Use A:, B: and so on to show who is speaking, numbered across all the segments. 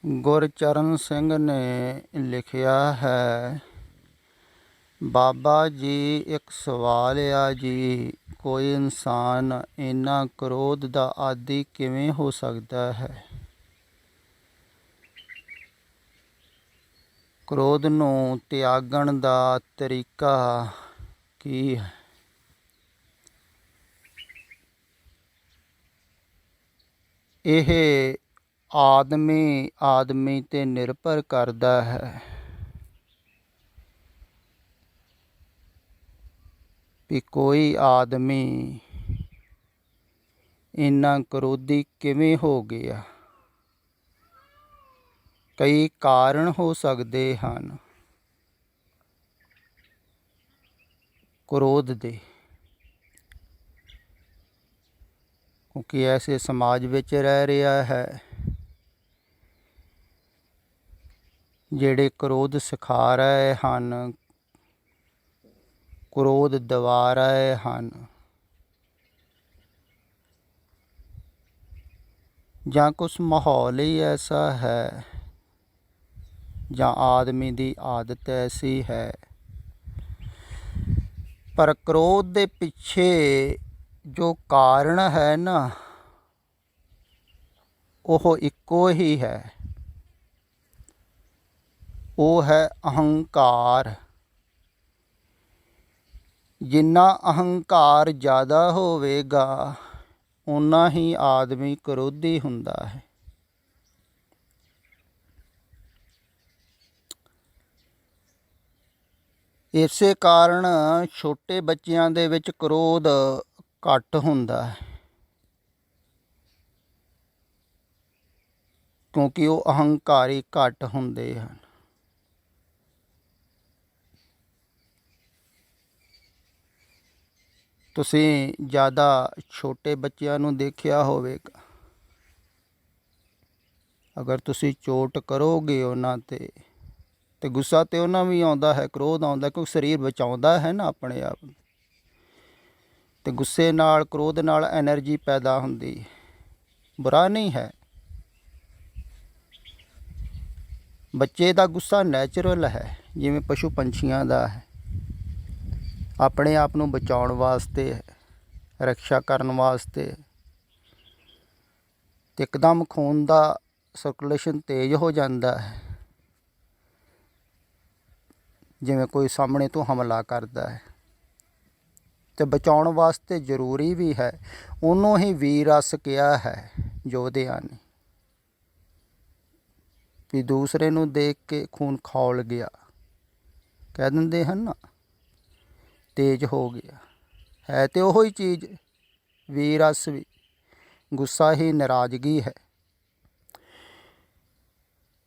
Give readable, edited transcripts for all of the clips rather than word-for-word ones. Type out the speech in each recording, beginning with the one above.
A: ਗੁਰਚਰਨ ਸਿੰਘ ਨੇ ਲਿਖਿਆ ਹੈ, ਬਾਬਾ ਜੀ ਇੱਕ ਸਵਾਲ ਆ ਜੀ, ਕੋਈ ਇਨਸਾਨ ਇੰਨਾ ਕ੍ਰੋਧ ਦਾ ਆਦੀ ਕਿਵੇਂ ਹੋ ਸਕਦਾ ਹੈ? ਕ੍ਰੋਧ ਨੂੰ ਤਿਆਗਣ ਦਾ ਤਰੀਕਾ ਕੀ ਹੈ? ਇਹ ਆਦਮੀ 'ਤੇ ਨਿਰਭਰ ਕਰਦਾ ਹੈ ਵੀ ਕੋਈ ਆਦਮੀ ਇੰਨਾ ਕ੍ਰੋਧੀ ਕਿਵੇਂ ਹੋ ਗਿਆ। ਕਈ ਕਾਰਨ ਹੋ ਸਕਦੇ ਹਨ ਕ੍ਰੋਧ ਦੇ, ਕਿਉਂਕਿ ਐਸੇ ਸਮਾਜ ਵਿੱਚ ਰਹਿ ਰਿਹਾ ਹੈ ਜਿਹੜੇ ਕ੍ਰੋਧ ਸਿਖਾ ਰਹੇ ਹਨ, ਕ੍ਰੋਧ ਦਿਵਾ ਰਹੇ ਹਨ, ਜਾਂ ਕੁਛ ਮਾਹੌਲ ਹੀ ਐਸਾ ਹੈ, ਜਾਂ ਆਦਮੀ ਦੀ ਆਦਤ ਐਸੀ ਹੈ। ਪਰ ਕ੍ਰੋਧ ਦੇ ਪਿੱਛੇ ਜੋ ਕਾਰਨ ਹੈ ਨਾ, ਉਹ ਇੱਕੋ ਹੀ ਹੈ, ਉਹ ਹੈ ਅਹੰਕਾਰ। ਜਿੰਨਾ ਅਹੰਕਾਰ ਜ਼ਿਆਦਾ ਹੋਵੇਗਾ ਓਨਾ ਹੀ ਆਦਮੀ ਕ੍ਰੋਧੀ ਹੁੰਦਾ ਹੈ। ਇਸੇ ਕਾਰਨ ਛੋਟੇ ਬੱਚਿਆਂ ਦੇ ਵਿੱਚ ਕ੍ਰੋਧ ਘੱਟ ਹੁੰਦਾ ਹੈ, ਕਿਉਂਕਿ ਉਹ ਅਹੰਕਾਰੀ ਘੱਟ ਹੁੰਦੇ ਹਨ। ਤੁਸੀਂ ਜ਼ਿਆਦਾ ਛੋਟੇ ਬੱਚਿਆਂ ਨੂੰ ਦੇਖਿਆ ਹੋਵੇਗਾ, ਅਗਰ ਤੁਸੀਂ ਚੋਟ ਕਰੋਗੇ ਉਹਨਾਂ 'ਤੇ ਗੁੱਸਾ ਤਾਂ ਉਹਨਾਂ ਵੀ ਆਉਂਦਾ ਹੈ, ਕ੍ਰੋਧ ਆਉਂਦਾ, ਕਿਉਂਕਿ ਸਰੀਰ ਬਚਾਉਂਦਾ ਹੈ ਨਾ ਆਪਣੇ ਆਪ ਨੂੰ। ਅਤੇ ਗੁੱਸੇ ਨਾਲ, ਕ੍ਰੋਧ ਨਾਲ ਐਨਰਜੀ ਪੈਦਾ ਹੁੰਦੀ ਹੈ, ਬੁਰਾ ਨਹੀਂ ਹੈ। ਬੱਚੇ ਦਾ ਗੁੱਸਾ ਨੈਚੁਰਲ ਹੈ, ਜਿਵੇਂ ਪਸ਼ੂ ਪੰਛੀਆਂ ਦਾ ਹੈ, ਆਪਣੇ ਆਪ ਨੂੰ ਬਚਾਉਣ ਵਾਸਤੇ, ਰਕਸ਼ਾ ਕਰਨ ਵਾਸਤੇ। ਅਤੇ ਇੱਕਦਮ ਖੂਨ ਦਾ ਸਰਕੂਲੇਸ਼ਨ ਤੇਜ਼ ਹੋ ਜਾਂਦਾ ਹੈ, ਜਿਵੇਂ ਕੋਈ ਸਾਹਮਣੇ ਤੋਂ ਹਮਲਾ ਕਰਦਾ ਹੈ, ਅਤੇ ਬਚਾਉਣ ਵਾਸਤੇ ਜ਼ਰੂਰੀ ਵੀ ਹੈ। ਉਹਨੂੰ ਹੀ ਵੀਰ ਰਸ ਕਿਹਾ ਹੈ ਯੋਧਿਆਂ ਨੇ, ਵੀ ਦੂਸਰੇ ਨੂੰ ਦੇਖ ਕੇ ਖੂਨ ਖੌਲ ਗਿਆ, ਕਹਿ ਦਿੰਦੇ ਹਨ ਨਾ, ਤੇਜ਼ ਹੋ ਗਿਆ। ਹੈ ਤੇ ਉਹੀ ਚੀਜ਼, ਵੀਰ ਰਸ ਵੀ ਗੁੱਸਾ ਹੀ ਨਾਰਾਜ਼ਗੀ ਹੈ,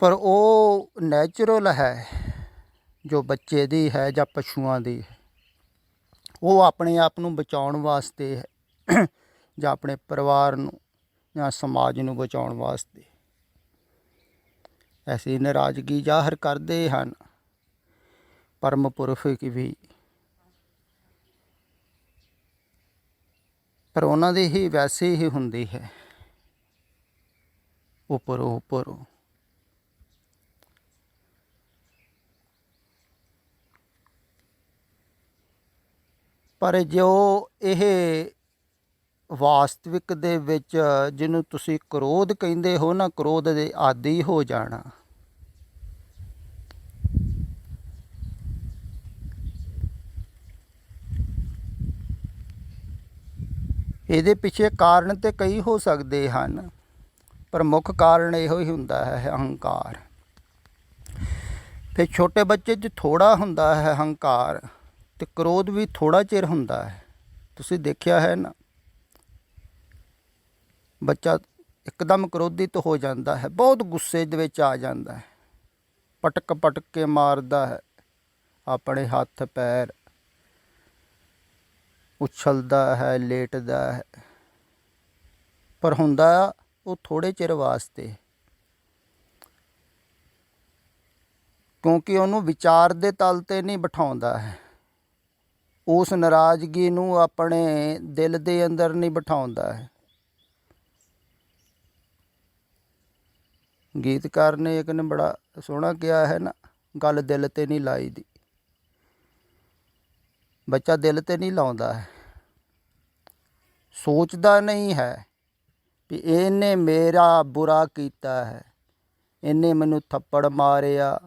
A: ਪਰ ਉਹ ਨੈਚੁਰਲ ਹੈ ਜੋ ਬੱਚੇ ਦੀ ਹੈ ਜਾਂ ਪਸ਼ੂਆਂ ਦੀ ਹੈ। ਉਹ ਆਪਣੇ ਆਪ ਨੂੰ ਬਚਾਉਣ ਵਾਸਤੇ ਹੈ, ਜਾਂ ਆਪਣੇ ਪਰਿਵਾਰ ਨੂੰ ਜਾਂ ਸਮਾਜ ਨੂੰ ਬਚਾਉਣ ਵਾਸਤੇ ਐਸੀ ਨਾਰਾਜ਼ਗੀ ਜ਼ਾਹਰ ਕਰਦੇ ਹਨ। ਪਰਮ ਪੁਰਖ ਵੀ, ਪਰ ਉਹਨਾਂ ਦੀ ਹੀ ਵੈਸੇ ਹੀ ਹੁੰਦੀ ਹੈ, ਉੱਪਰੋਂ। ਪਰ ਜੋ ਇਹ ਵਾਸਤਵਿਕ ਦੇ ਵਿੱਚ ਜਿਹਨੂੰ ਤੁਸੀਂ ਕ੍ਰੋਧ ਕਹਿੰਦੇ ਹੋ ਨਾ, ਕ੍ਰੋਧ ਦੇ ਆਦੀ ਹੋ ਜਾਣਾ, ਇਹਦੇ ਪਿੱਛੇ ਕਾਰਨ ਤਾਂ ਕਈ ਹੋ ਸਕਦੇ ਹਨ, ਪਰ ਮੁੱਖ ਕਾਰਨ ਇਹੋ ਹੀ ਹੁੰਦਾ ਹੈ, ਅਹੰਕਾਰ। ਫਿਰ ਛੋਟੇ ਬੱਚੇ 'ਚ ਥੋੜ੍ਹਾ ਹੁੰਦਾ ਹੈ ਅਹੰਕਾਰ, ਅਤੇ ਕ੍ਰੋਧ ਵੀ ਥੋੜ੍ਹਾ ਚਿਰ ਹੁੰਦਾ ਹੈ। ਤੁਸੀਂ ਦੇਖਿਆ ਹੈ ਨਾ, ਬੱਚਾ ਇੱਕਦਮ ਕ੍ਰੋਧਿਤ ਹੋ ਜਾਂਦਾ ਹੈ, ਬਹੁਤ ਗੁੱਸੇ ਦੇ ਵਿੱਚ ਆ ਜਾਂਦਾ ਹੈ, ਪਟਕ ਕੇ ਮਾਰਦਾ ਹੈ ਆਪਣੇ ਹੱਥ ਪੈਰ, ਉਛਲਦਾ ਹੈ, ਲੇਟਦਾ ਹੈ, ਪਰ ਹੁੰਦਾ ਉਹ ਥੋੜ੍ਹੇ ਚਿਰ ਵਾਸਤੇ, ਕਿਉਂਕਿ ਉਹਨੂੰ ਵਿਚਾਰ ਦੇ ਤਲ 'ਤੇ ਨਹੀਂ ਬਿਠਾਉਂਦਾ ਹੈ, ਉਸ ਨਾਰਾਜ਼ਗੀ ਨੂੰ ਆਪਣੇ ਦਿਲ ਦੇ ਅੰਦਰ ਨਹੀਂ ਬਿਠਾਉਂਦਾ ਹੈ। ਗੀਤਕਾਰ ਨੇ ਇੱਕ ਨੇ ਬੜਾ ਸੋਹਣਾ ਕਿਹਾ ਹੈ ਨਾ, ਗੱਲ ਦਿਲ 'ਤੇ ਨਹੀਂ ਲਾਈ ਦੀ। ਬੱਚਾ ਦਿਲ 'ਤੇ ਨਹੀਂ ਲਾਉਂਦਾ ਹੈ, ਸੋਚਦਾ ਨਹੀਂ ਹੈ ਵੀ ਇਹਨੇ ਮੇਰਾ ਬੁਰਾ ਕੀਤਾ ਹੈ, ਇਹਨੇ ਮੈਨੂੰ ਥੱਪੜ ਮਾਰਿਆ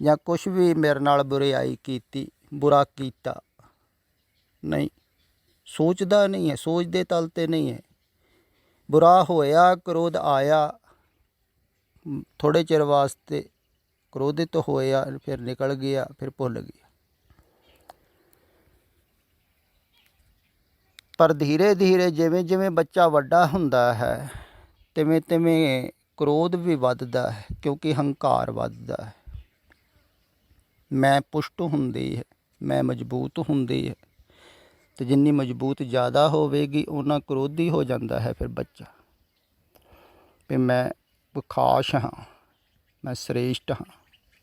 A: ਜਾਂ ਕੁਛ ਵੀ ਮੇਰੇ ਨਾਲ ਬੁਰਾਈ ਕੀਤੀ, ਬੁਰਾ ਕੀਤਾ। ਨਹੀਂ, ਸੋਚਦਾ ਨਹੀਂ ਹੈ, ਸੋਚ ਦੇ ਤਲ 'ਤੇ ਨਹੀਂ ਹੈ। ਬੁਰਾ ਹੋਇਆ, ਕ੍ਰੋਧ ਆਇਆ, ਥੋੜ੍ਹੇ ਚਿਰ ਵਾਸਤੇ ਕ੍ਰੋਧਿਤ ਹੋਇਆ, ਫਿਰ ਨਿਕਲ ਗਿਆ, ਫਿਰ ਭੁੱਲ ਗਿਆ। ਪਰ ਧੀਰੇ ਧੀਰੇ ਜਿਵੇਂ ਜਿਵੇਂ ਬੱਚਾ ਵੱਡਾ ਹੁੰਦਾ ਹੈ, ਤਿਵੇਂ ਤਿਵੇਂ ਕ੍ਰੋਧ ਵੀ ਵੱਧਦਾ ਹੈ, ਕਿਉਂਕਿ ਹੰਕਾਰ ਵੱਧਦਾ ਹੈ। ਮੈਂ ਪੁਸ਼ਟ ਹੁੰਦੀ ਹੈ, ਮੈਂ ਮਜ਼ਬੂਤ ਹੁੰਦੀ ਹੈ, ਅਤੇ ਜਿੰਨੀ ਮਜ਼ਬੂਤ ਜ਼ਿਆਦਾ ਹੋਵੇਗੀ ਓਨਾ ਕ੍ਰੋਧੀ ਹੋ ਜਾਂਦਾ ਹੈ ਫਿਰ ਬੱਚਾ, ਵੀ ਮੈਂ ਖਾਸ ਹਾਂ, ਮੈਂ ਸ੍ਰੇਸ਼ਟ ਹਾਂ,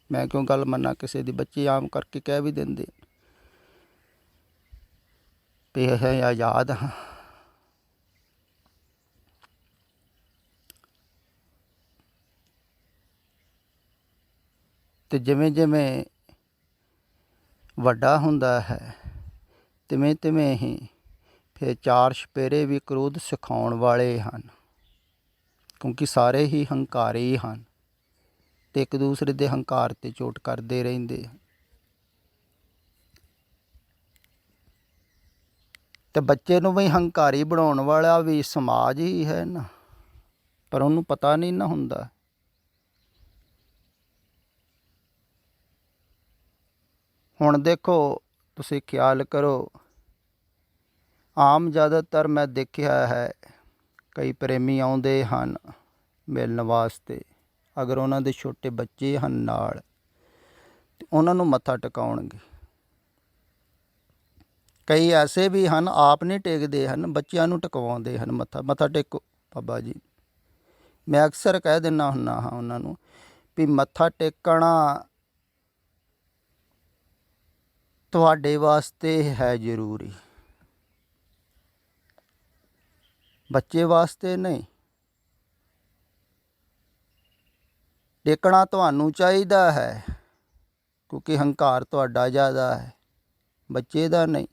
A: ਮੈਂ ਕਿਉਂ ਗੱਲ ਮੰਨਾਂ ਕਿਸੇ ਦੀ। ਬੱਚੇ ਆਮ ਕਰਕੇ ਕਹਿ ਵੀ ਦਿੰਦੇ ਵੀ ਅਸੀਂ ਆਜ਼ਾਦ ਹਾਂ। ਅਤੇ ਜਿਵੇਂ ਜਿਵੇਂ ਵੱਡਾ ਹੁੰਦਾ ਹੈ, ਤਿਵੇਂ ਤਿਵੇਂ ਹੀ ਫਿਰ ਚਾਰ ਛਪੇਰੇ ਵੀ ਕ੍ਰੋਧ ਸਿਖਾਉਣ ਵਾਲੇ ਹਨ, ਕਿਉਂਕਿ ਸਾਰੇ ਹੀ ਹੰਕਾਰੀ ਹਨ ਅਤੇ ਇੱਕ ਦੂਸਰੇ ਦੇ ਹੰਕਾਰ 'ਤੇ ਚੋਟ ਕਰਦੇ ਰਹਿੰਦੇ ਹਨ। ਅਤੇ ਬੱਚੇ ਨੂੰ ਵੀ ਹੰਕਾਰੀ ਬਣਾਉਣ ਵਾਲਾ ਵੀ ਸਮਾਜ ਹੀ ਹੈ ਨਾ, ਪਰ ਉਹਨੂੰ ਪਤਾ ਨਹੀਂ ਨਾ ਹੁੰਦਾ। ਹੁਣ ਦੇਖੋ, ਤੁਸੀਂ ਖਿਆਲ ਕਰੋ, ਆਮ ਜ਼ਿਆਦਾਤਰ ਮੈਂ ਦੇਖਿਆ ਹੈ ਕਈ ਪ੍ਰੇਮੀ ਆਉਂਦੇ ਹਨ ਮਿਲਣ ਵਾਸਤੇ, ਅਗਰ ਉਹਨਾਂ ਦੇ ਛੋਟੇ ਬੱਚੇ ਹਨ ਨਾਲ, ਤਾਂ ਉਹਨਾਂ ਨੂੰ ਮੱਥਾ ਟਿਕਾਉਣਗੇ। ਕਈ ਐਸੇ ਵੀ ਹਨ ਆਪ ਨਹੀਂ ਟੇਕਦੇ ਹਨ, ਬੱਚਿਆਂ ਨੂੰ ਟਿਕਵਾਉਂਦੇ ਹਨ ਮੱਥਾ। ਮੱਥਾ ਟੇਕੋ ਬਾਬਾ ਜੀ। ਮੈਂ ਅਕਸਰ ਕਹਿ ਦਿੰਦਾ ਹੁੰਦਾ ਹਾਂ ਉਹਨਾਂ ਨੂੰ ਵੀ ਮੱਥਾ ਟੇਕਣਾ ਤੁਹਾਡੇ ਵਾਸਤੇ ਹੈ ਜ਼ਰੂਰੀ, ਬੱਚੇ ਵਾਸਤੇ ਨਹੀਂ। ਟੇਕਣਾ ਤੁਹਾਨੂੰ ਚਾਹੀਦਾ ਹੈ, ਕਿਉਂਕਿ ਹੰਕਾਰ ਤੁਹਾਡਾ ਜ਼ਿਆਦਾ ਹੈ, ਬੱਚੇ ਦਾ ਨਹੀਂ।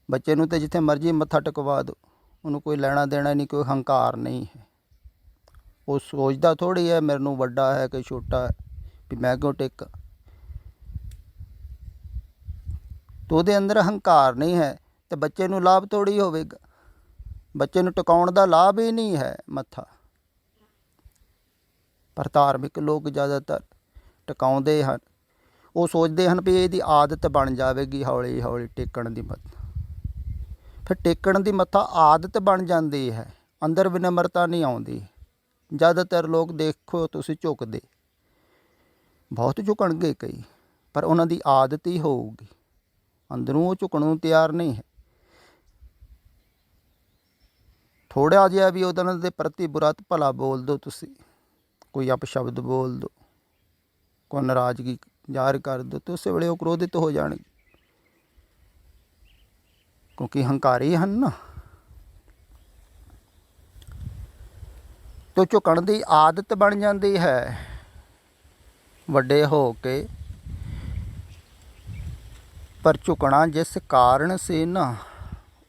A: ਬੱਚੇ ਨੂੰ ਤਾਂ ਜਿੱਥੇ ਮਰਜ਼ੀ ਮੱਥਾ ਟਿਕਵਾ ਦਿਓ, ਉਹਨੂੰ ਕੋਈ ਲੈਣਾ ਦੇਣਾ ਨਹੀਂ, ਕੋਈ ਹੰਕਾਰ ਨਹੀਂ ਹੈ। ਉਹ ਸੋਚਦਾ ਥੋੜ੍ਹੀ ਹੈ ਮੇਰੇ ਨੂੰ ਵੱਡਾ ਹੈ ਕਿ ਛੋਟਾ ਹੈ, ਵੀ ਮੈਂ ਕਿਉਂ ਟੇਕਾਂ। ਤਾਂ ਉਹਦੇ ਅੰਦਰ ਹੰਕਾਰ ਨਹੀਂ ਹੈ, ਅਤੇ ਬੱਚੇ ਨੂੰ ਲਾਭ ਥੋੜ੍ਹੀ ਹੋਵੇਗਾ। ਬੱਚੇ ਨੂੰ ਟਿਕਾਉਣ ਦਾ ਲਾਭ ਹੀ ਨਹੀਂ ਹੈ ਮੱਥਾ। ਪਰ ਧਾਰਮਿਕ ਲੋਕ ਜ਼ਿਆਦਾਤਰ ਟਿਕਾਉਂਦੇ ਹਨ। ਉਹ ਸੋਚਦੇ ਹਨ ਵੀ ਇਹਦੀ ਆਦਤ ਬਣ ਜਾਵੇਗੀ ਹੌਲੀ ਹੌਲੀ ਟੇਕਣ ਦੀ ਮੱਥਾ। ਫਿਰ ਟੇਕਣ ਦੀ ਮੱਥਾ ਆਦਤ ਬਣ ਜਾਂਦੀ ਹੈ, ਅੰਦਰ ਵਿਨਮਰਤਾ ਨਹੀਂ ਆਉਂਦੀ। ਜ਼ਿਆਦਾਤਰ ਲੋਕ ਦੇਖੋ ਤੁਸੀਂ ਝੁਕਦੇ ਬਹੁਤ ਝੁਕਣਗੇ ਕਈ, ਪਰ ਉਹਨਾਂ ਦੀ ਆਦਤ ਹੀ ਹੋਊਗੀ, ਅੰਦਰੋਂ ਉਹ ਝੁਕਣ ਨੂੰ ਤਿਆਰ ਨਹੀਂ ਹੈ। ਥੋੜ੍ਹਾ ਜਿਹਾ ਵੀ ਉਹਨਾਂ ਦੇ ਪ੍ਰਤੀ ਬੁਰਾ ਭਲਾ ਬੋਲ ਦਿਓ ਤੁਸੀਂ, ਕੋਈ ਅਪਸ਼ਬਦ ਬੋਲ ਦਿਓ, ਕੋਈ ਨਾਰਾਜ਼ਗੀ ਜ਼ਾਹਿਰ ਕਰ ਦਿਓ, ਅਤੇ ਉਸੇ ਵੇਲੇ ਉਹ ਕ੍ਰੋਧਿਤ ਹੋ ਜਾਣਗੇ, ਕਿਉਂਕਿ ਹੰਕਾਰੀ ਹਨ ਨਾ। ਤੋ ਝੁਕਣ ਦੀ ਆਦਤ ਬਣ ਜਾਂਦੀ ਹੈ ਵੱਡੇ ਹੋ ਕੇ। ਪਰ ਝੁਕਣਾ ਜਿਸ ਕਾਰਨ ਸੀ ਨਾ,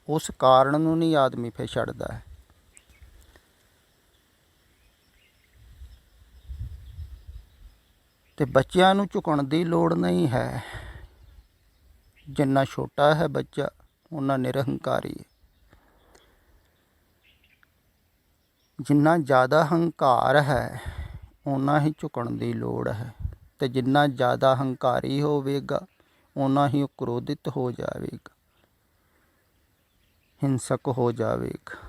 A: ਉਸ ਕਾਰਨ ਨੂੰ ਨਹੀਂ ਆਦਮੀ ਫਿਰ ਛੱਡਦਾ ਹੈ। ਅਤੇ ਬੱਚਿਆਂ ਨੂੰ ਝੁਕਣ ਦੀ ਲੋੜ ਨਹੀਂ ਹੈ। ਜਿੰਨਾ ਛੋਟਾ ਹੈ ਬੱਚਾ ਓਨਾ ਨਿਰਹੰਕਾਰੀ ਹੈ। ਜਿੰਨਾ ਜ਼ਿਆਦਾ ਹੰਕਾਰ ਹੈ ਓਨਾ ਹੀ ਝੁਕਣ ਦੀ ਲੋੜ ਹੈ, ਅਤੇ ਜਿੰਨਾ ਜ਼ਿਆਦਾ ਹੰਕਾਰੀ ਹੋਵੇਗਾ ਓਨਾ ਹੀ ਉਹ ਕ੍ਰੋਧਿਤ ਹੋ ਜਾਵੇਗਾ, ਹਿੰਸਕ ਹੋ ਜਾਵੇਗਾ।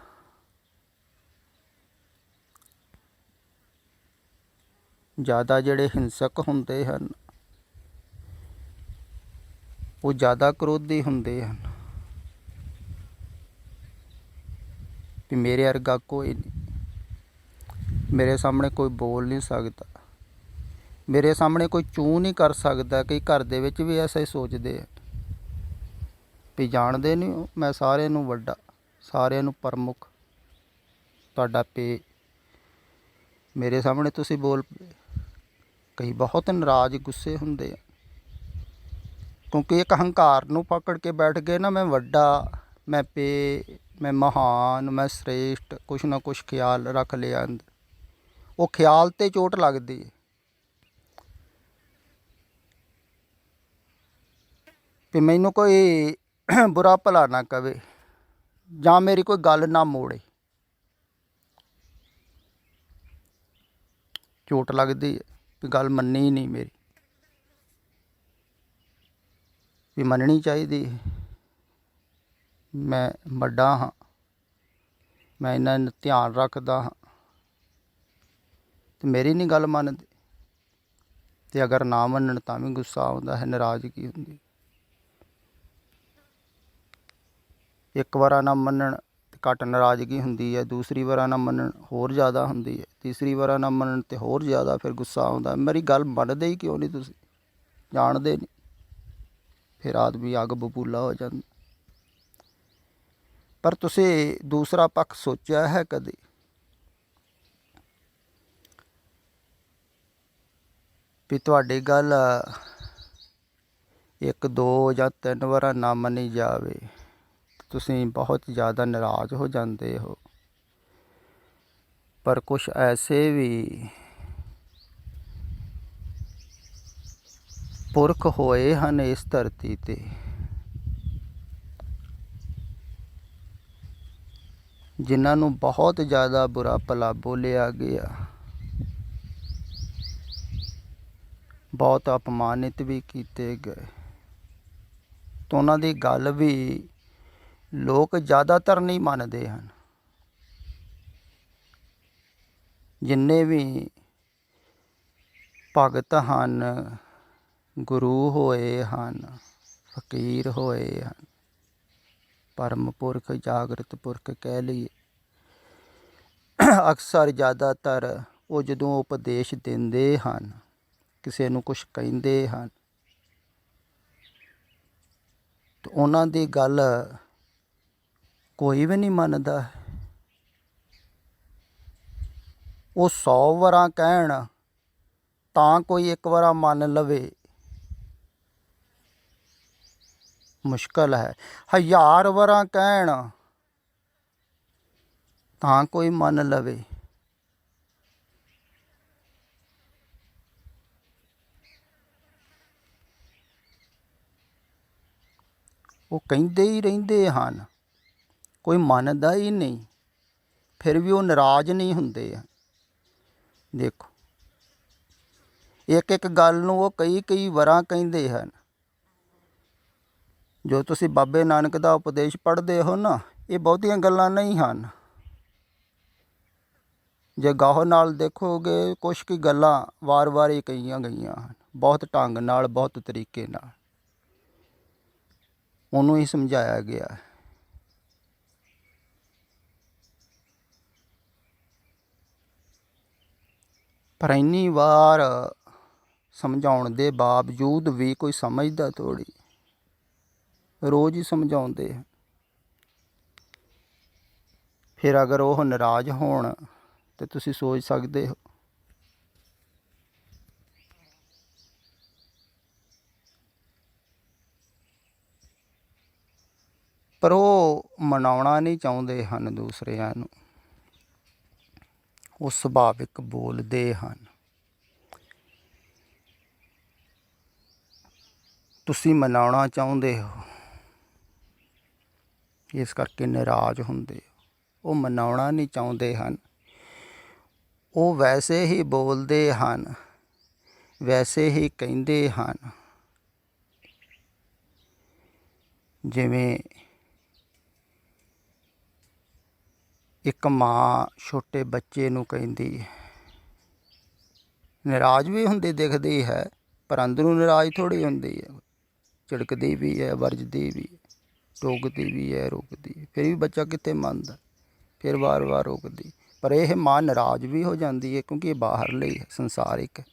A: ਜ਼ਿਆਦਾ ਜਿਹੜੇ ਹਿੰਸਕ ਹੁੰਦੇ ਹਨ ਉਹ ਜ਼ਿਆਦਾ ਕ੍ਰੋਧੀ ਹੁੰਦੇ ਹਨ, ਵੀ ਮੇਰੇ ਵਰਗਾ ਕੋਈ ਨਹੀਂ, ਮੇਰੇ ਸਾਹਮਣੇ ਕੋਈ ਬੋਲ ਨਹੀਂ ਸਕਦਾ, ਮੇਰੇ ਸਾਹਮਣੇ ਕੋਈ ਚੂੰ ਨਹੀਂ ਕਰ ਸਕਦਾ। ਕਈ ਘਰ ਦੇ ਵਿੱਚ ਵੀ ਐਸਾ ਹੀ ਸੋਚਦੇ ਆ ਵੀ ਜਾਣਦੇ ਨਹੀਂ ਮੈਂ ਸਾਰਿਆਂ ਨੂੰ ਵੱਡਾ, ਸਾਰਿਆਂ ਨੂੰ ਪ੍ਰਮੁੱਖ, ਤੁਹਾਡਾ ਮੇਰੇ ਸਾਹਮਣੇ ਤੁਸੀਂ ਬੋਲ ਪਏ। ਕਈ ਬਹੁਤ ਨਾਰਾਜ਼ ਗੁੱਸੇ ਹੁੰਦੇ ਆ, ਕਿਉਂਕਿ ਇੱਕ ਹੰਕਾਰ ਨੂੰ ਪਕੜ ਕੇ ਬੈਠ ਗਏ ਨਾ, ਮੈਂ ਵੱਡਾ, ਮੈਂ ਮਹਾਨ, ਮੈਂ ਸ੍ਰੇਸ਼ਟ, ਕੁਛ ਨਾ ਕੁਛ ਖਿਆਲ ਰੱਖ ਲਿਆ ਅੰਦਰ। ਉਹ ਖਿਆਲ 'ਤੇ ਚੋਟ ਲੱਗਦੀ ਹੈ ਵੀ ਮੈਨੂੰ ਕੋਈ ਬੁਰਾ ਭਲਾ ਨਾ ਕਵੇ ਜਾਂ ਮੇਰੀ ਕੋਈ ਗੱਲ ਨਾ ਮੋੜੇ। ਚੋਟ ਲੱਗਦੀ ਹੈ ਵੀ ਗੱਲ ਮੰਨੀ ਨਹੀਂ ਮੇਰੀ, ਵੀ ਮੰਨਣੀ ਚਾਹੀਦੀ। ਮੈਂ ਵੱਡਾ ਹਾਂ, ਮੈਂ ਇਹਨਾਂ ਨੂੰ ਧਿਆਨ ਰੱਖਦਾ ਹਾਂ, ਅਤੇ ਮੇਰੀ ਨਹੀਂ ਗੱਲ ਮੰਨਦੇ। ਅਤੇ ਅਗਰ ਨਾ ਮੰਨਣ ਤਾਂ ਵੀ ਗੁੱਸਾ ਆਉਂਦਾ ਹੈ, ਨਾਰਾਜ਼ਗੀ ਹੁੰਦੀ। ਇੱਕ ਵਾਰ ਨਾ ਮੰਨਣ ਤੇ ਘੱਟ ਨਾਰਾਜ਼ਗੀ ਹੁੰਦੀ ਹੈ, ਦੂਸਰੀ ਵਾਰ ਨਾ ਮੰਨਣ ਹੋਰ ਜ਼ਿਆਦਾ ਹੁੰਦੀ ਹੈ, ਤੀਸਰੀ ਵਾਰ ਨਾ ਮੰਨਣ ਤੇ ਹੋਰ ਜ਼ਿਆਦਾ ਫਿਰ ਗੁੱਸਾ ਆਉਂਦਾ। ਮੇਰੀ ਗੱਲ ਮੰਨਦੇ ਹੀ ਕਿਉਂ ਨਹੀਂ ਤੁਸੀਂ? ਜਾਣਦੇ ਨਹੀਂ। ਫਿਰ ਆਦਮੀ ਅੱਗ ਬਬੂਲਾ ਹੋ ਜਾਂਦਾ। ਪਰ ਤੁਸੀਂ ਦੂਸਰਾ ਪੱਖ ਸੋਚਿਆ ਹੈ ਕਦੇ? ਵੀ ਤੁਹਾਡੀ ਗੱਲ 1 2 ਜਾਂ 3 ਵਾਰ ਨਾ ਮੰਨੀ ਜਾਵੇ, ਤੁਸੀਂ ਬਹੁਤ ਜ਼ਿਆਦਾ ਨਾਰਾਜ਼ ਹੋ ਜਾਂਦੇ ਹੋ। ਪਰ ਕੁਛ ਐਸੇ ਵੀ ਪੁਰਖ ਹੋਏ ਹਨ ਇਸ ਧਰਤੀ 'ਤੇ, ਜਿਨ੍ਹਾਂ ਨੂੰ ਬਹੁਤ ਜ਼ਿਆਦਾ ਬੁਰਾ ਭਲਾ ਬੋਲਿਆ ਗਿਆ, ਬਹੁਤ ਅਪਮਾਨਿਤ ਵੀ ਕੀਤੇ ਗਏ। ਤਾਂ ਉਹਨਾਂ ਦੀ ਗੱਲ ਵੀ ਲੋਕ ਜ਼ਿਆਦਾਤਰ ਨਹੀਂ ਮੰਨਦੇ ਹਨ। ਜਿੰਨੇ ਵੀ ਭਗਤ ਹਨ, ਗੁਰੂ ਹੋਏ ਹਨ, ਫਕੀਰ ਹੋਏ ਹਨ, ਪਰਮ ਪੁਰਖ, ਜਾਗਰਤ ਪੁਰਖ ਕਹਿ ਲਈਏ, ਅਕਸਰ ਜ਼ਿਆਦਾਤਰ ਉਹ ਜਦੋਂ ਉਪਦੇਸ਼ ਦਿੰਦੇ ਹਨ, ਕਿਸੇ ਨੂੰ ਕੁਛ ਕਹਿੰਦੇ ਹਨ, ਤਾਂ ਉਹਨਾਂ ਦੀ ਗੱਲ ਕੋਈ ਵੀ ਨਹੀਂ ਮੰਨਦਾ। ਉਹ 100 ਵਾਰਾਂ ਕਹਿਣ ਤਾਂ ਕੋਈ 1 ਵਾਰ ਮੰਨ ਲਵੇ, ਮੁਸ਼ਕਲ ਹੈ। 1000 ਵਾਰਾਂ ਕਹਿਣ ਤਾਂ ਕੋਈ ਮੰਨ ਲਵੇ। ਉਹ ਕਹਿੰਦੇ ਹੀ ਰਹਿੰਦੇ ਹਨ, ਕੋਈ ਮੰਨਦਾ ਹੀ ਨਹੀਂ, ਫਿਰ ਵੀ ਉਹ ਨਾਰਾਜ਼ ਨਹੀਂ ਹੁੰਦੇ। ਦੇਖੋ, ਇੱਕ ਗੱਲ ਨੂੰ ਉਹ ਕਈ ਵਾਰਾਂ ਕਹਿੰਦੇ ਹਨ। ਜੋ ਤੁਸੀਂ ਬਾਬੇ ਨਾਨਕ ਦਾ ਉਪਦੇਸ਼ ਪੜ੍ਹਦੇ ਹੋ ਨਾ, ਇਹ ਬਹੁਤੀਆਂ ਗੱਲਾਂ ਨਹੀਂ ਹਨ। ਜੇ ਗੌਰ ਨਾਲ ਦੇਖੋਗੇ, ਕੁਛ ਕੁ ਗੱਲਾਂ ਵਾਰ ਹੀ ਕਹੀਆਂ ਗਈਆਂ ਹਨ, ਬਹੁਤ ਢੰਗ ਨਾਲ, ਬਹੁਤ ਤਰੀਕੇ ਨਾਲ ਉਹਨੂੰ ਹੀ ਸਮਝਾਇਆ ਗਿਆ ਹੈ। ਪਰ ਇੰਨੀ ਵਾਰ ਸਮਝਾਉਣ ਦੇ ਬਾਵਜੂਦ ਵੀ ਕੋਈ ਸਮਝਦਾ ਥੋੜ੍ਹੀ, ਰੋਜ਼ ਹੀ ਸਮਝਾਉਂਦੇ। ਫਿਰ ਅਗਰ ਉਹ ਨਾਰਾਜ਼ ਹੋਣ ਤਾਂ ਤੁਸੀਂ ਸੋਚ ਸਕਦੇ ਹੋ। ਪਰ ਉਹ ਮਨਾਉਣਾ ਨਹੀਂ ਚਾਹੁੰਦੇ ਹਨ ਦੂਸਰਿਆਂ ਨੂੰ, ਉਹ ਸੁਭਾਵਿਕ ਬੋਲਦੇ ਹਨ। ਤੁਸੀਂ ਮਨਾਉਣਾ ਚਾਹੁੰਦੇ ਹੋ, ਇਸ ਕਰਕੇ ਨਾਰਾਜ਼ ਹੁੰਦੇ ਹੋ। ਉਹ ਮਨਾਉਣਾ ਨਹੀਂ ਚਾਹੁੰਦੇ ਹਨ, ਉਹ ਵੈਸੇ ਹੀ ਬੋਲਦੇ ਹਨ, ਵੈਸੇ ਹੀ ਕਹਿੰਦੇ ਹਨ। ਜਿਵੇਂ ਇੱਕ ਮਾਂ ਛੋਟੇ ਬੱਚੇ ਨੂੰ ਕਹਿੰਦੀ ਹੈ, ਨਾਰਾਜ਼ ਵੀ ਹੁੰਦੀ ਦਿਖਦੀ ਹੈ, ਪਰ ਅੰਦਰੋਂ ਨਾਰਾਜ਼ ਥੋੜ੍ਹੀ ਹੁੰਦੀ ਹੈ। ਝਿੜਕਦੀ ਵੀ ਹੈ, ਵਰਜਦੀ ਵੀ ਹੈ, ਟੋਕਦੀ ਵੀ ਹੈ, ਰੋਕਦੀ, ਫਿਰ ਵੀ ਬੱਚਾ ਕਿੱਥੇ ਮੰਨਦਾ, ਫਿਰ ਵਾਰ ਰੋਕਦੀ। ਪਰ ਇਹ ਮਾਂ ਨਾਰਾਜ਼ ਵੀ ਹੋ ਜਾਂਦੀ ਹੈ, ਕਿਉਂਕਿ ਇਹ ਬਾਹਰਲੀ ਹੈ, ਸੰਸਾਰਿਕ ਹੈ।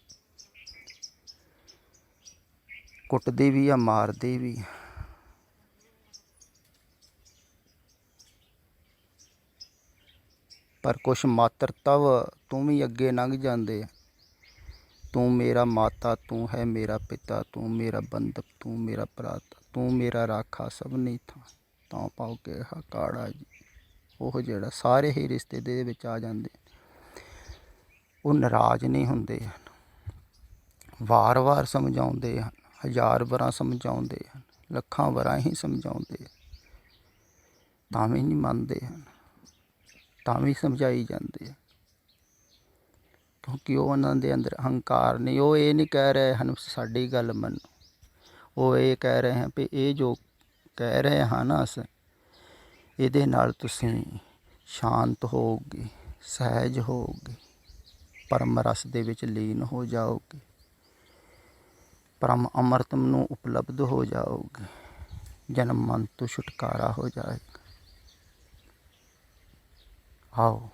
A: ਕੁੱਟਦੀ ਵੀ ਆ, ਮਾਰਦੀ ਵੀ। ਪਰ ਕੁਛ ਮਾਤਰ ਤਵ ਤੂੰ ਵੀ ਅੱਗੇ ਲੰਘ ਜਾਂਦੇ ਆ। ਤੂੰ ਮੇਰਾ ਮਾਤਾ, ਤੂੰ ਹੈ ਮੇਰਾ ਪਿਤਾ, ਤੂੰ ਮੇਰਾ ਬੰਧਪ, ਤੂੰ ਮੇਰਾ ਭਰਾਤਾ, ਤੂੰ ਮੇਰਾ ਰਾਖਾ ਸਭਨੀ ਥਾਂ, ਤਾਂ ਪਾਉ ਕੇ ਕਾੜਾ ਜੀ। ਉਹ ਜਿਹੜਾ ਸਾਰੇ ਹੀ ਰਿਸ਼ਤੇ ਦੇ ਵਿੱਚ ਆ ਜਾਂਦੇ, ਉਹ ਨਾਰਾਜ਼ ਨਹੀਂ ਹੁੰਦੇ ਹਨ, ਵਾਰ-ਵਾਰ ਸਮਝਾਉਂਦੇ ਹਨ, 1000 ਵਾਰਾਂ ਸਮਝਾਉਂਦੇ ਹਨ, ਲੱਖਾਂ ਵਾਰਾਂ ਹੀ ਸਮਝਾਉਂਦੇ, ਤਾਂ ਵੀ ਨਹੀਂ ਮੰਨਦੇ ਹਨ, ਤਾਂ ਵੀ ਸਮਝਾਈ ਜਾਂਦੇ ਆ। ਕਿਉਂਕਿ ਉਹ ਉਹਨਾਂ ਦੇ ਅੰਦਰ ਹੰਕਾਰ ਨਹੀਂ। ਉਹ ਇਹ ਨਹੀਂ ਕਹਿ ਰਹੇ ਹਨ ਸਾਡੀ ਗੱਲ ਮੰਨੋ, ਉਹ ਇਹ ਕਹਿ ਰਹੇ ਹਨ ਵੀ ਇਹ ਜੋ ਕਹਿ ਰਹੇ ਹਨ ਅਸ, ਇਹਦੇ ਨਾਲ ਤੁਸੀਂ ਸ਼ਾਂਤ ਹੋਊਗੇ, ਸਹਿਜ ਹੋਊਗੇ, ਪਰਮ ਰਸ ਦੇ ਵਿੱਚ ਲੀਨ ਹੋ ਜਾਓਗੇ, ਪਰਮ ਅੰਮ੍ਰਿਤ ਨੂੰ ਉਪਲਬਧ ਹੋ ਜਾਓਗੇ, ਜਨਮ ਮਨ ਤੋਂ ਛੁਟਕਾਰਾ ਹੋ ਜਾਏਗਾ। ਆਓ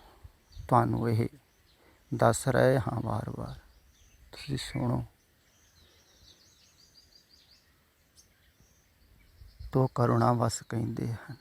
A: ਤੁਹਾਨੂੰ ਇਹ ਦੱਸ ਰਹੇ ਹਾਂ ਵਾਰ-ਵਾਰ, ਤੁਸੀਂ ਸੁਣੋ। ਤੋ ਕਰੁਣਾ ਵਸ ਕਹਿੰਦੇ ਹਨ।